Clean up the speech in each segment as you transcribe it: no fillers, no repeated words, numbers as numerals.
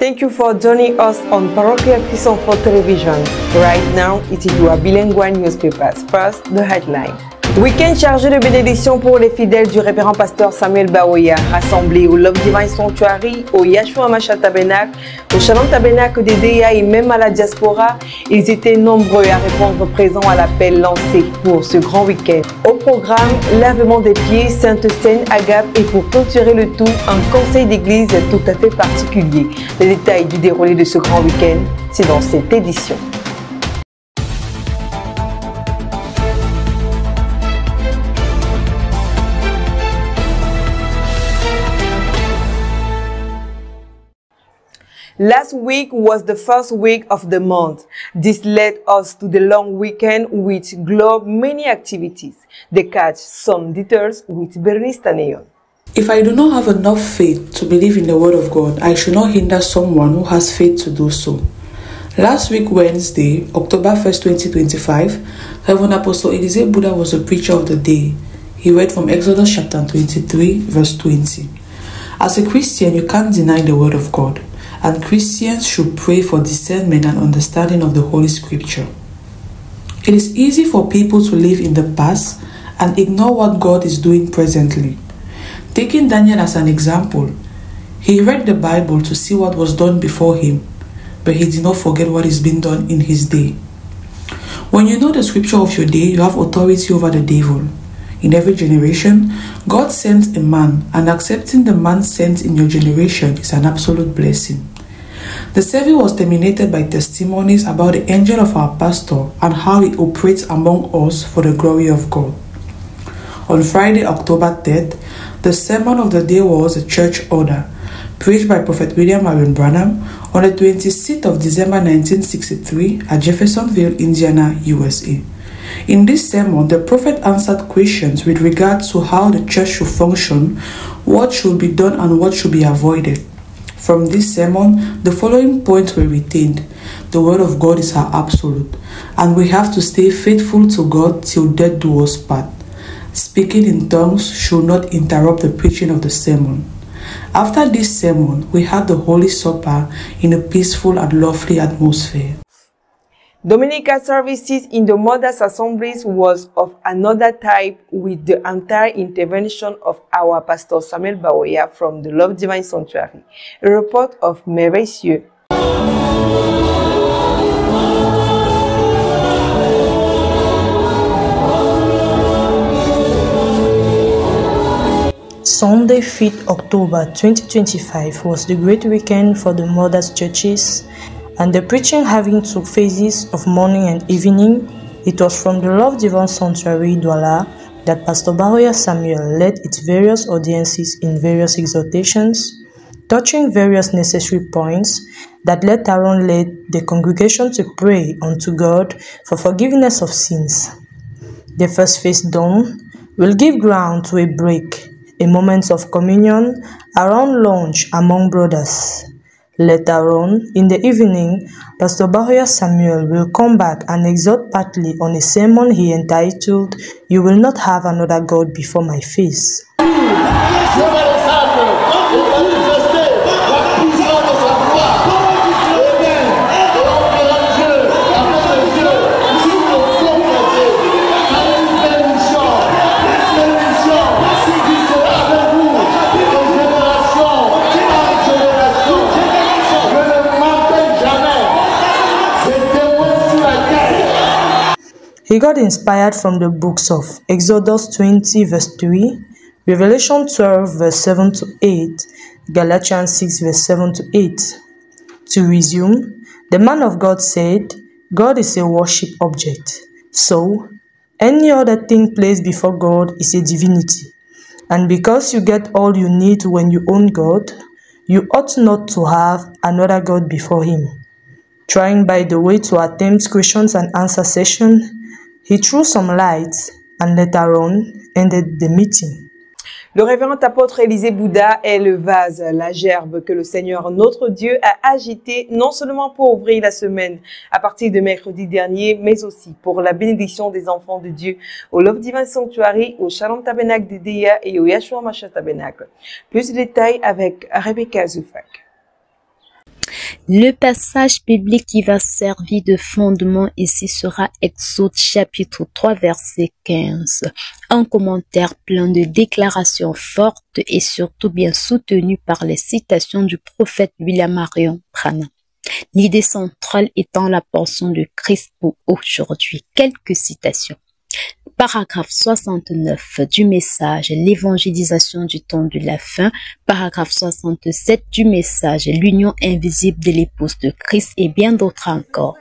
Thank you for joining us on Parochial Christian for Television. Right now, it is your bilingual newspapers. First, the headline. Week-end chargé de bénédictions pour les fidèles du révérend pasteur Samuel Baoya, rassemblés au Love Divine Sanctuary, au Yahshua Mashiach Tabernacle, au Shalom Tabernacle des DEA et même à la diaspora. Ils étaient nombreux à répondre présent à l'appel lancé pour ce grand week-end. Au programme, lavement des pieds, Sainte Seine, Agape et pour clôturer le tout, un conseil d'église tout à fait particulier. Les détails du déroulé de ce grand week-end, c'est dans cette édition. Last week was the first week of the month. This led us to the long weekend which globed many activities. The catch some details with Bernice Taneyon. If I do not have enough faith to believe in the Word of God, I should not hinder someone who has faith to do so. Last week, Wednesday, October 1st, 2025, Reverend Apostle Elise Buddha was the preacher of the day. He read from Exodus chapter 23, verse 20. As a Christian, you can't deny the Word of God, and Christians should pray for discernment and understanding of the Holy Scripture. It is easy for people to live in the past and ignore what God is doing presently. Taking Daniel as an example, he read the Bible to see what was done before him, but he did not forget what is being done in his day. When you know the scripture of your day, you have authority over the devil. In every generation, God sends a man, and accepting the man sent in your generation is an absolute blessing. The service was terminated by testimonies about the angel of our pastor and how he operates among us for the glory of God. On Friday, October 3rd, the sermon of the day was a church order, preached by Prophet William Marion Branham on the 26th of December 1963 at Jeffersonville, Indiana, USA. In this sermon, the prophet answered questions with regard to how the church should function, what should be done and what should be avoided. From this sermon, the following points were retained. The Word of God is our absolute, and we have to stay faithful to God till death do us part. Speaking in tongues should not interrupt the preaching of the sermon. After this sermon, we had the Holy Supper in a peaceful and lovely atmosphere. Dominical services in the Mothers' Assemblies was of another type with the entire intervention of our Pastor Samuel Baoya from the Love Divine Sanctuary. A report of Merveilleux. Sunday, 5th October 2025 was the great weekend for the Mothers' Churches, and the preaching having took phases of morning and evening. It was from the Love Divine Sanctuary, Douala, that Pastor Baoya Samuel led its various audiences in various exhortations, touching various necessary points that later on led the congregation to pray unto God for forgiveness of sins. The first phase done will give ground to a break, a moment of communion around lunch among brothers. Later on, in the evening, Pastor Baoya Samuel will come back and exhort partly on a sermon he entitled, "You Will Not Have Another God Before My Face." He got inspired from the books of Exodus 20 verse 3, Revelation 12 verse 7 to 8, Galatians 6 verse 7 to 8. To resume, the man of God said, God is a worship object, so any other thing placed before God is a divinity. And because you get all you need when you own God, you ought not to have another God before Him. Trying by the way to attempt questions and answer session, he threw some light and later on ended the meeting. Le révérend apôtre Élise Buddha est le vase, la gerbe que le Seigneur notre Dieu a agité non seulement pour ouvrir la semaine à partir de mercredi dernier, mais aussi pour la bénédiction des enfants de Dieu au Love Divine Sanctuary, au Shalom Tabernacle de Déa et au Yahshua Mashiach Tabernacle. Plus de détails avec Rebecca Zufak. Le passage biblique qui va servir de fondement ici sera Exode chapitre 3 verset 15. Un commentaire plein de déclarations fortes et surtout bien soutenu par les citations du prophète William Marion Branham. L'idée centrale étant la portion de Christ pour aujourd'hui. Quelques citations. Paragraphe 69 du message, l'évangélisation du temps de la fin. Paragraphe 67 du message, l'union invisible de l'épouse de Christ et bien d'autres encore.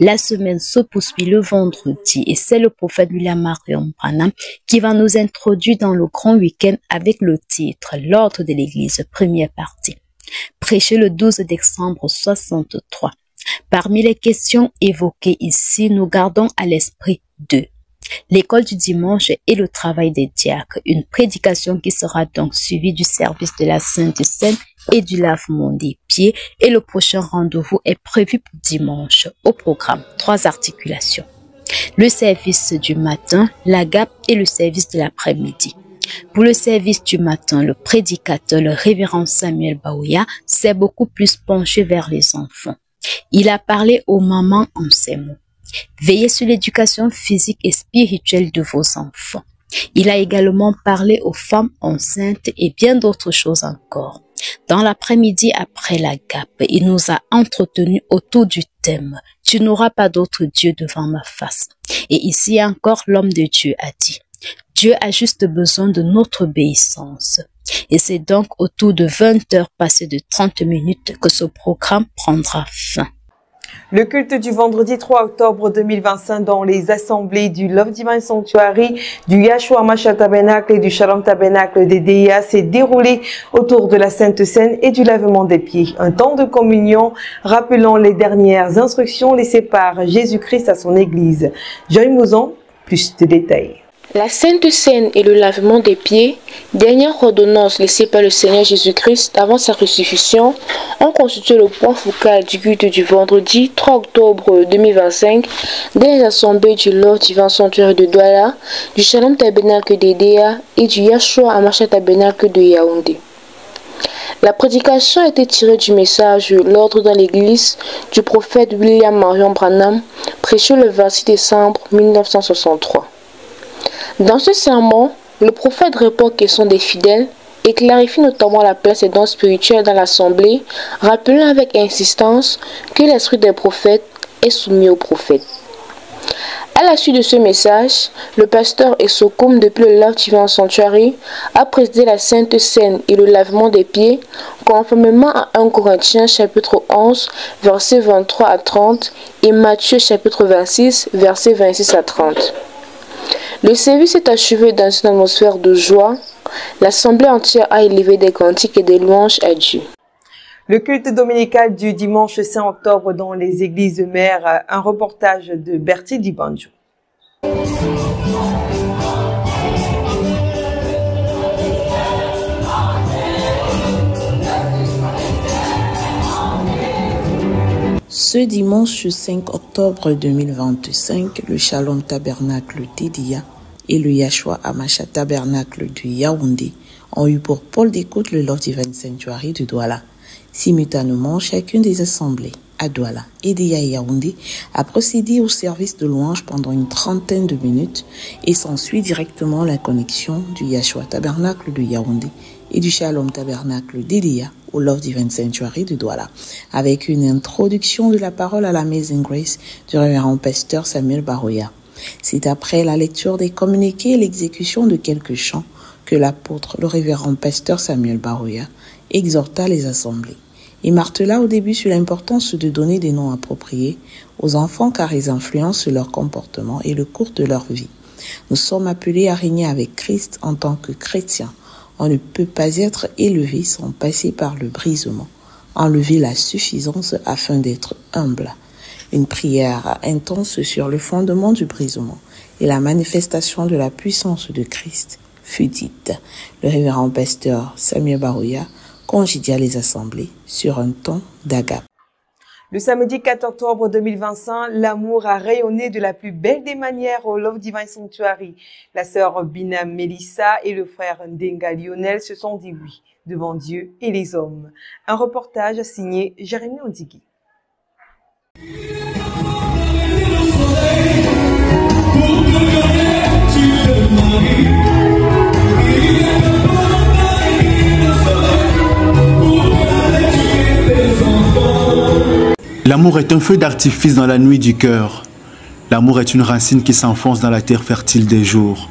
La semaine se poursuit le vendredi et c'est le prophète William Marion Branham qui va nous introduire dans le grand week-end avec le titre « L'ordre de l'Église », première partie. Prêché le 12 décembre 63. Parmi les questions évoquées ici, nous gardons à l'esprit deux. L'école du dimanche et le travail des diacres, une prédication qui sera donc suivie du service de la Sainte Seine et du lavement des pieds, et le prochain rendez-vous est prévu pour dimanche. Au programme, 3 articulations. Le service du matin, l'agape et le service de l'après-midi. Pour le service du matin, le prédicateur, le révérend Samuel Baouya, s'est beaucoup plus penché vers les enfants. Il a parlé aux mamans en ces mots. Veillez sur l'éducation physique et spirituelle de vos enfants. Il a également parlé aux femmes enceintes et bien d'autres choses encore. Dans l'après-midi après la gape, il nous a entretenus autour du thème « Tu n'auras pas d'autre Dieu devant ma face ». Et ici encore, l'homme de Dieu a dit « Dieu a juste besoin de notre obéissance ». Et c'est donc autour de 20 heures passées de 30 minutes que ce programme prendra fin. Le culte du vendredi 3 octobre 2025 dans les assemblées du Love Divine Sanctuary, du Yahshua Hamashiach Tabernacle et du Shalom Tabernacle des DIA s'est déroulé autour de la Sainte Seine et du lavement des pieds. Un temps de communion rappelant les dernières instructions laissées par Jésus-Christ à son Église. Joy Mouzon, plus de détails. La Sainte Seine et le lavement des pieds, dernière ordonnance laissée par le Seigneur Jésus-Christ avant sa crucifixion, ont constitué le point focal du culte du vendredi 3 octobre 2025 dans les assemblées du Lord Divine Sanctuary de Douala, du Shalom Tabernacle d'Edea et du Yahshua Hamashiach Tabernacle de Yaoundé. La prédication a été tirée du message « L'ordre dans l'Église » du prophète William Marion Branham, prêché le 26 décembre 1963. Dans ce sermon, le prophète répond aux questions des fidèles et clarifie notamment la place des dons spirituels dans l'assemblée, rappelant avec insistance que l'esprit des prophètes est soumis aux prophètes. À la suite de ce message, le pasteur Essokoum depuis le Love Divine Sanctuary a présidé la Sainte Seine et le lavement des pieds, conformément à 1 Corinthiens chapitre 11, versets 23 à 30 et Matthieu chapitre 26, versets 26 à 30. Le service est achevé dans une atmosphère de joie. L'assemblée entière a élevé des cantiques et des louanges à Dieu. Le culte dominical du dimanche 5 octobre dans les églises mères, un reportage de Bertie Dibanjo. Ce dimanche 5 octobre 2025, le Shalom Tabernacle d'Edia et le Yahshua Hamashiach Tabernacle de Yaoundé ont eu pour pôle d'écoute le Love Divine Sanctuary de Douala. Simultanément, chacune des assemblées à Douala, Edia et Yaoundé a procédé au service de louange pendant une trentaine de minutes et s'ensuit directement la connexion du Yahshua Tabernacle de Yaoundé et du Shalom Tabernacle d'Edia au Love Divine Sanctuary de Douala, avec une introduction de la parole à l'Amazing Grace du révérend pasteur Samuel Baouya. C'est après la lecture des communiqués et l'exécution de quelques chants que l'apôtre, le révérend pasteur Samuel Baouya, exhorta les assemblées. Il martela au début sur l'importance de donner des noms appropriés aux enfants car ils influencent leur comportement et le cours de leur vie. Nous sommes appelés à régner avec Christ en tant que chrétiens. On ne peut pas être élevé sans passer par le brisement. Enlever la suffisance afin d'être humble. Une prière intense sur le fondement du brisement et la manifestation de la puissance de Christ fut dite. Le révérend pasteur Samuel Baouya congédia les assemblées sur un ton d'agape. Le samedi 4 octobre 2025, l'amour a rayonné de la plus belle des manières au Love Divine Sanctuary. La sœur Bina Melissa et le frère Ndenga Lionel se sont dit oui. devant Dieu et les hommes. Un reportage signé Jérémy Ondigui. L'amour est un feu d'artifice dans la nuit du cœur. L'amour est une racine qui s'enfonce dans la terre fertile des jours.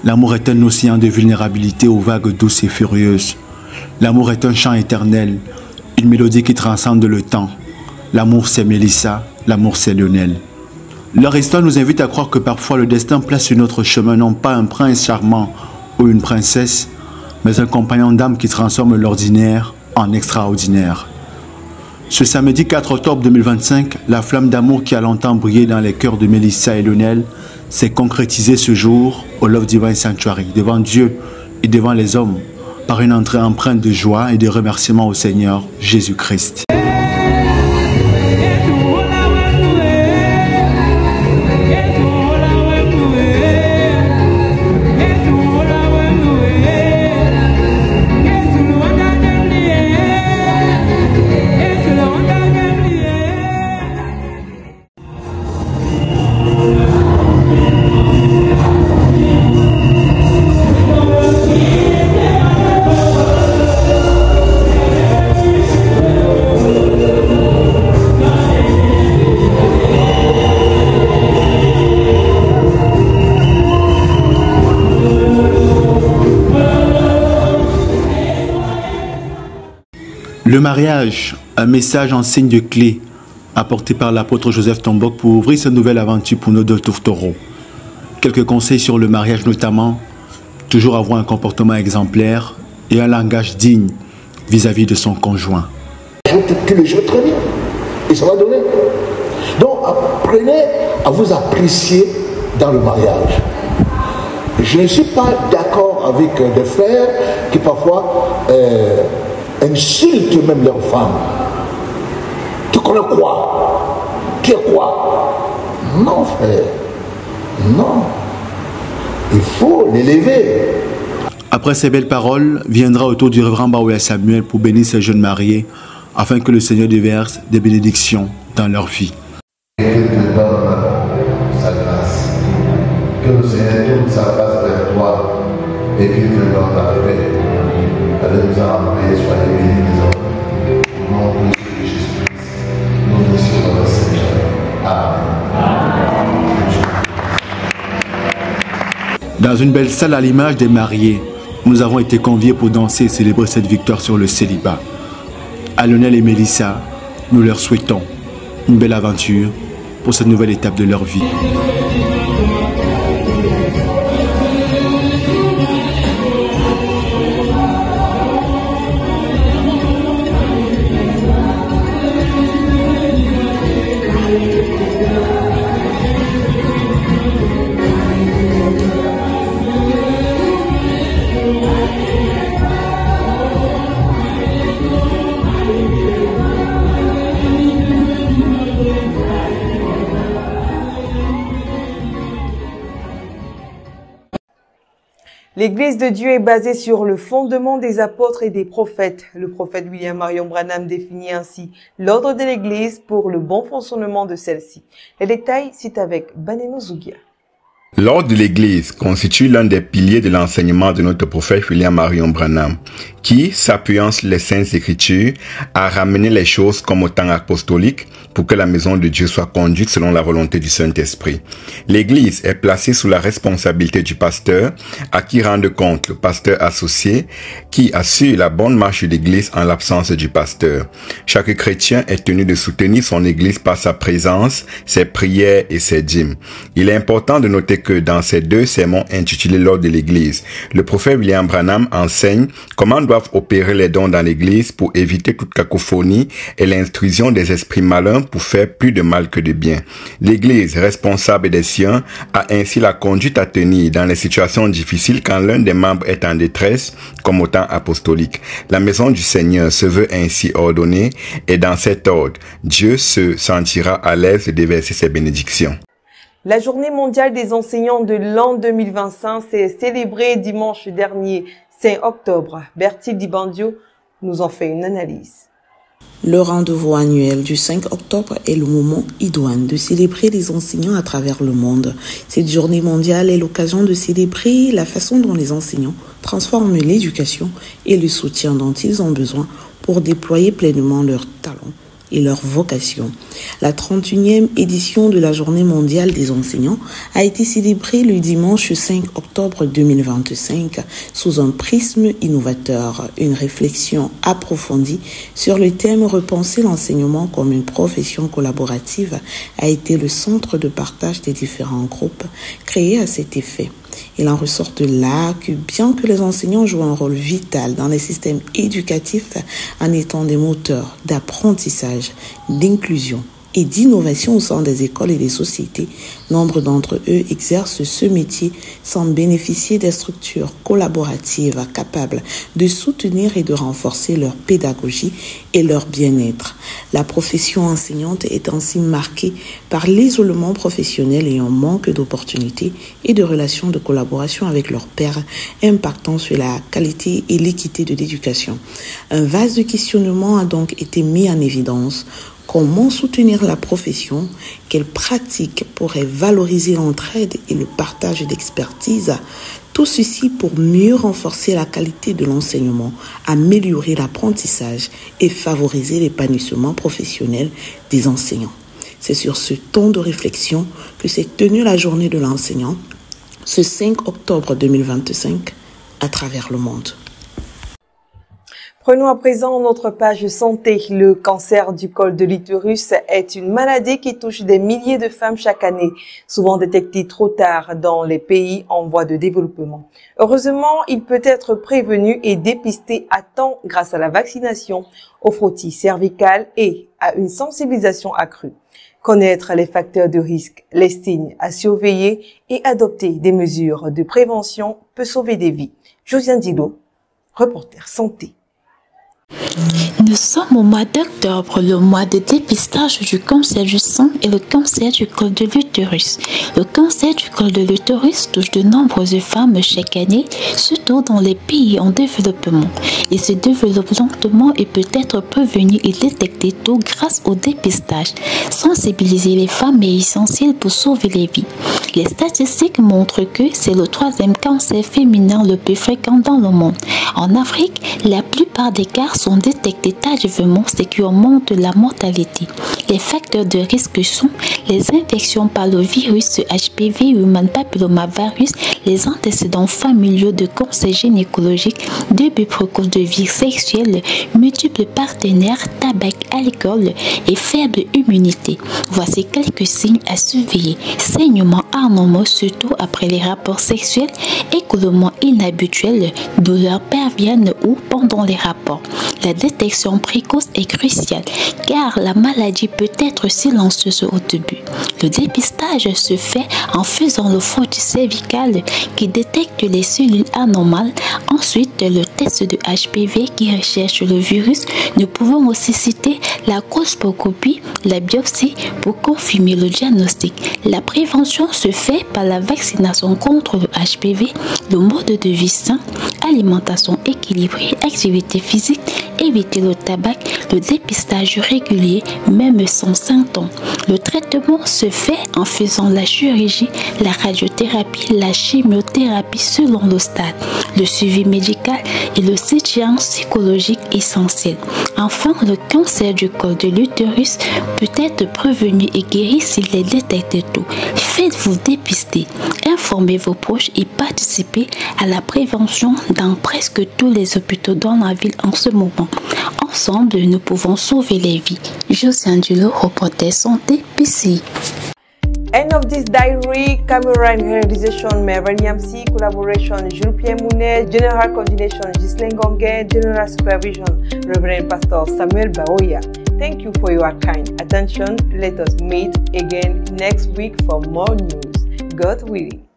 L'amour est un océan de vulnérabilité aux vagues douces et furieuses. L'amour est un chant éternel, une mélodie qui transcende le temps. L'amour c'est Mélissa, l'amour c'est Lionel. Leur histoire nous invite à croire que parfois le destin place sur notre chemin non pas un prince charmant ou une princesse, mais un compagnon d'âme qui transforme l'ordinaire en extraordinaire. Ce samedi 4 octobre 2025, la flamme d'amour qui a longtemps brillé dans les cœurs de Mélissa et Lionel s'est concrétisée ce jour au Love Divine Sanctuary, devant Dieu et devant les hommes, par une entrée empreinte de joie et de remerciement au Seigneur Jésus-Christ. Le mariage, un message en signe de clé apporté par l'apôtre Joseph Tombok pour ouvrir cette nouvelle aventure pour nos deux tourtereaux. Quelques conseils sur le mariage notamment, toujours avoir un comportement exemplaire et un langage digne vis-à-vis de son conjoint. Tu le joues très bien et ça va donner. Donc apprenez à vous apprécier dans le mariage. Je ne suis pas d'accord avec des frères qui parfois insultent même leurs femmes. Tu connais quoi? Tu es quoi? Non, frère. Non. Il faut l'élever. Après ces belles paroles, viendra autour du révérend Baouya Samuel pour bénir ces jeunes mariés afin que le Seigneur déverse des bénédictions dans leur vie. Et qu'il te donne sa grâce. Que le Seigneur tourne sa face vers toi et qu'il te donne la paix. Allez-nous en paix, soyez bénis les hommes. Au nom de Jésus-Christ, nous nous sommes le Seigneur. Amen. Dans une belle salle à l'image des mariés, nous avons été conviés pour danser et célébrer cette victoire sur le célibat. À Lionel et Mélissa, nous leur souhaitons une belle aventure pour cette nouvelle étape de leur vie. L'Église de Dieu est basée sur le fondement des apôtres et des prophètes. Le prophète William Marion Branham définit ainsi l'ordre de l'Église pour le bon fonctionnement de celle-ci. Les détails, c'est avec Baneno Zougia. L'ordre de l'Église constitue l'un des piliers de l'enseignement de notre prophète William Marion Branham, qui, s'appuyant sur les Saintes Écritures, a ramené les choses comme au temps apostolique pour que la maison de Dieu soit conduite selon la volonté du Saint-Esprit. L'Église est placée sous la responsabilité du pasteur, à qui rend compte le pasteur associé, qui assure la bonne marche de l'Église en l'absence du pasteur. Chaque chrétien est tenu de soutenir son Église par sa présence, ses prières et ses dîmes. Il est important de noter que dans ces deux sermons intitulés l'ordre de l'Église, le prophète William Branham enseigne comment doivent opérer les dons dans l'Église pour éviter toute cacophonie et l'intrusion des esprits malins pour faire plus de mal que de bien. L'Église, responsable des siens, a ainsi la conduite à tenir dans les situations difficiles quand l'un des membres est en détresse, comme au temps apostolique. La maison du Seigneur se veut ainsi ordonnée et dans cet ordre, Dieu se sentira à l'aise de déverser ses bénédictions. La journée mondiale des enseignants de l'an 2025 s'est célébrée dimanche dernier 5 octobre, Bertil Dibandio nous en fait une analyse. Le rendez-vous annuel du 5 octobre est le moment idoine de célébrer les enseignants à travers le monde. Cette journée mondiale est l'occasion de célébrer la façon dont les enseignants transforment l'éducation et le soutien dont ils ont besoin pour déployer pleinement leurs talents et leur vocation. La 31e édition de la Journée mondiale des enseignants a été célébrée le dimanche 5 octobre 2025 sous un prisme innovateur, une réflexion approfondie sur le thème « Repenser l'enseignement comme une profession collaborative » a été le centre de partage des différents groupes créés à cet effet. Il en ressort de là que bien que les enseignants jouent un rôle vital dans les systèmes éducatifs en étant des moteurs d'apprentissage, d'inclusion et d'innovation au sein des écoles et des sociétés, nombre d'entre eux exercent ce métier sans bénéficier des structures collaboratives capables de soutenir et de renforcer leur pédagogie et leur bien-être. La profession enseignante est ainsi marquée par l'isolement professionnel et un manque d'opportunités et de relations de collaboration avec leurs pairs, impactant sur la qualité et l'équité de l'éducation. Un vaste questionnement a donc été mis en évidence. Comment soutenir la profession? Quelles pratiques pourraient valoriser l'entraide et le partage d'expertise? Tout ceci pour mieux renforcer la qualité de l'enseignement, améliorer l'apprentissage et favoriser l'épanouissement professionnel des enseignants. C'est sur ce ton de réflexion que s'est tenue la journée de l'enseignant, ce 5 octobre 2025, à travers le monde. Prenons à présent notre page santé. Le cancer du col de l'utérus est une maladie qui touche des milliers de femmes chaque année, souvent détectée trop tard dans les pays en voie de développement. Heureusement, il peut être prévenu et dépisté à temps grâce à la vaccination, au frottis cervical et à une sensibilisation accrue. Connaître les facteurs de risque, les signes à surveiller et adopter des mesures de prévention peut sauver des vies. Josiane Dilo, reporter santé. Nous sommes au mois d'octobre, le mois de dépistage du cancer du sein et le cancer du col de l'utérus. Le cancer du col de l'utérus touche de nombreuses femmes chaque année, surtout dans les pays en développement. Il se développe lentement et peut être prévenu et détecté tôt grâce au dépistage. Sensibiliser les femmes est essentiel pour sauver les vies. Les statistiques montrent que c'est le 3e cancer féminin le plus fréquent dans le monde. En Afrique, la plupart des cas sont détectés tardivement, ce qui augmente la mortalité. Les facteurs de risque sont les infections par le virus HPV, Human Papillomavirus, les antécédents familiaux de cancer gynécologique, début précoce de vie sexuelle, multiples partenaires, tabac, alcool et faible immunité. Voici quelques signes à surveiller. Saignements anormaux, surtout après les rapports sexuels, écoulements inhabituels, douleurs pelviennes ou pendant les rapports. La détection précoce est cruciale car la maladie peut être silencieuse au début. Le dépistage se fait en faisant le frottis cervical qui détecte les cellules anormales. Ensuite, le test de HPV qui recherche le virus. Nous pouvons aussi citer la colposcopie, la biopsie pour confirmer le diagnostic. La prévention se fait par la vaccination contre le HPV, le mode de vie sain, alimentation équilibrée, activité physique, éviter le tabac, le dépistage régulier, même sans symptômes. Le traitement se fait en faisant la chirurgie, la radiothérapie, la chimiothérapie selon le stade, le suivi médical et le soutien psychologique essentiel. Enfin, le cancer du col de l'utérus peut être prévenu et guéri s'il est détecté tôt. Faites-vous dépister, informez vos proches et participez à la prévention dans presque tous les hôpitaux dans la ville en ce moment. Ensemble, nous pouvons sauver les vies. Josiane Dilo, reporter santé, PCI. End of this diary, camera and realization, Mary Yamsi, collaboration, Jules-Pierre Mounet, general coordination, Ghislaine Gonguet, general supervision, Reverend Pastor Samuel Baoya. Thank you for your kind attention. Let us meet again next week for more news. God willing.